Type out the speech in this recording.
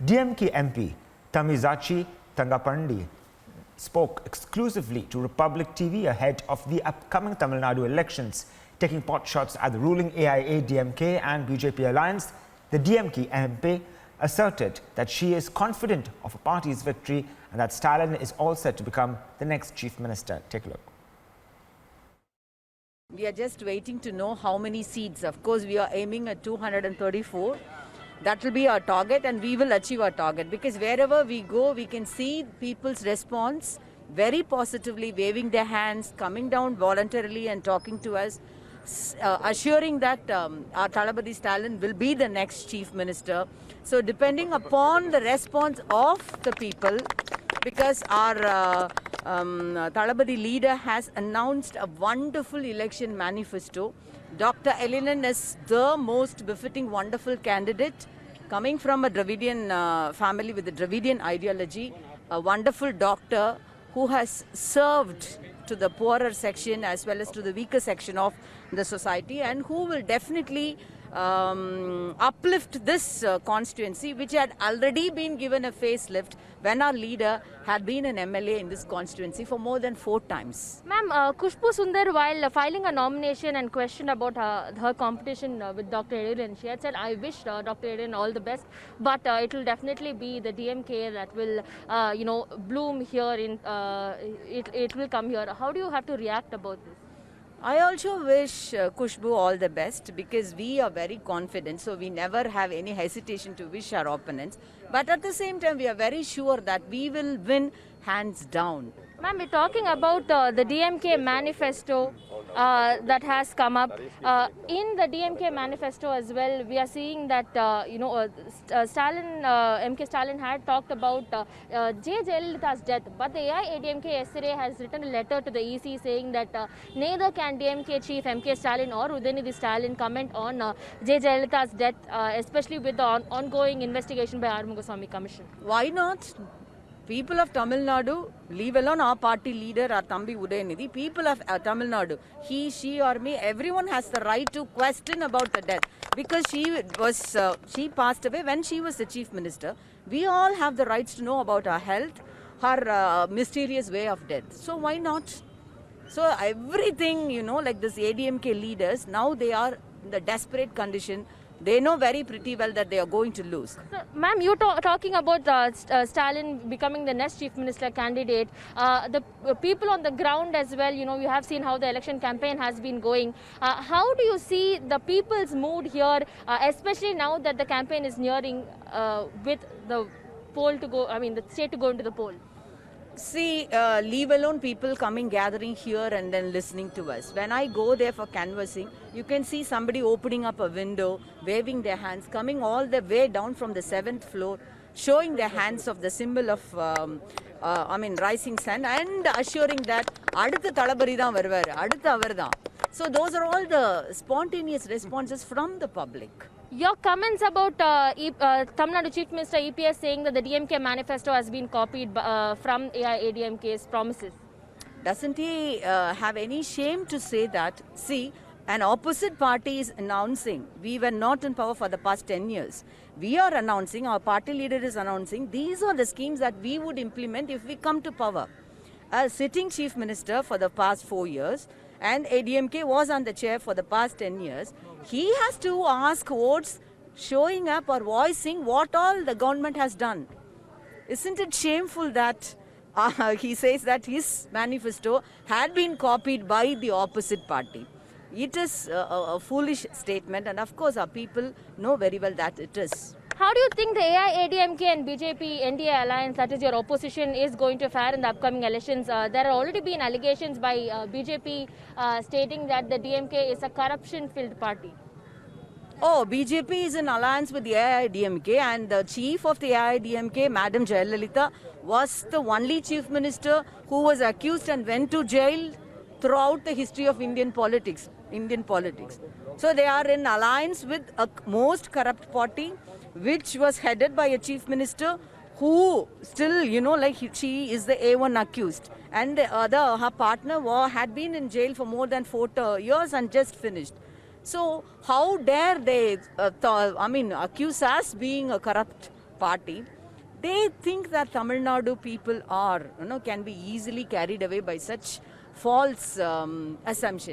DMK MP Tamizachi Thangapandi spoke exclusively to Republic TV ahead of the upcoming Tamil Nadu elections, taking potshots at the ruling AIA-DMK and BJP alliance. The DMK MP asserted that she is confident of her party's victory and that Stalin is all set to become the next chief minister. Take a look. We are just waiting to know how many seats. Of course, we are aiming at 234. That will be our target, and we will achieve our target, because wherever we go, we can see people's response very positively, waving their hands, coming down voluntarily and talking to us, assuring that our Thalapathy Stalin will be the next chief minister. So depending upon the response of the people, because our Thalapathy leader has announced a wonderful election manifesto. Dr. Elinan is the most befitting, wonderful candidate, coming from a Dravidian family with a Dravidian ideology, a wonderful doctor who has served to the poorer section as well as to the weaker section of the society, and who will definitely uplift this constituency, which had already been given a facelift when our leader had been an MLA in this constituency for more than 4 times. Ma'am, Khushbu Sundar, while filing a nomination and questioned about her competition with Dr. Elinan, she had said, I wish Dr. Elinan all the best, but it will definitely be the DMK that will, bloom here. It will come here. How do you have to react about this? I also wish Khushbu all the best, because we are very confident, so we never have any hesitation to wish our opponents. But at the same time, we are very sure that we will win hands down. Ma'am, we're talking about the DMK manifesto that has come up. In the DMK manifesto as well, we are seeing that, MK Stalin had talked about J. Jayalalitha's death. But the AIADMK yesterday has written a letter to the EC saying that neither can DMK chief MK Stalin or Udayanithi Stalin comment on J. Jayalalitha's death, especially with the ongoing investigation by Arumugaswamy Commission. Why not? People of Tamil Nadu, leave alone our party leader, our Thambi Udayanithi, people of Tamil Nadu, he, she or me, everyone has the right to question about the death, because she passed away when she was the chief minister. We all have the rights to know about her health, her mysterious way of death. So why not? So everything, like this ADMK leaders, now they are in the desperate condition. They know very pretty well that they are going to lose. So, ma'am, you're talking about Stalin becoming the next chief minister candidate. The people on the ground as well, you have seen how the election campaign has been going. How do you see the people's mood here, especially now that the campaign is nearing with the poll to go, the state to go into the poll? See, leave alone people gathering here and then listening to us. When I go there for canvassing, you can see somebody opening up a window, waving their hands, coming all the way down from the 7th floor, showing their hands of the symbol of, rising sun, and assuring that adutha Thalapathy dhaan varuvaru, adutha avar dhaan. So those are all the spontaneous responses from the public. Your comments about Tamil Nadu Chief Minister EPS saying that the DMK manifesto has been copied from AIADMK's promises. Doesn't he have any shame to say that? See, an opposite party is announcing, we were not in power for the past 10 years. We are announcing, our party leader is announcing, these are the schemes that we would implement if we come to power. As sitting chief minister for the past 4 years, and ADMK was on the chair for the past 10 years, he has to ask votes showing up or voicing what all the government has done. Isn't it shameful that he says that his manifesto had been copied by the opposite party? It is a foolish statement, and of course our people know very well that it is. How do you think the AIADMK and BJP NDA alliance, that is your opposition, is going to fare in the upcoming elections? There have already been allegations by BJP stating that the DMK is a corruption-filled party. Oh, BJP is in alliance with the AIADMK, and the chief of the AIADMK, Madam Jayalalitha, was the only chief minister who was accused and went to jail throughout the history of Indian politics. So they are in alliance with a most corrupt party, which was headed by a chief minister who still, she is the A1 accused. And the other, her partner, had been in jail for more than 4 years and just finished. So how dare they accuse us being a corrupt party, they think that Tamil Nadu people are, can be easily carried away by such false assumptions.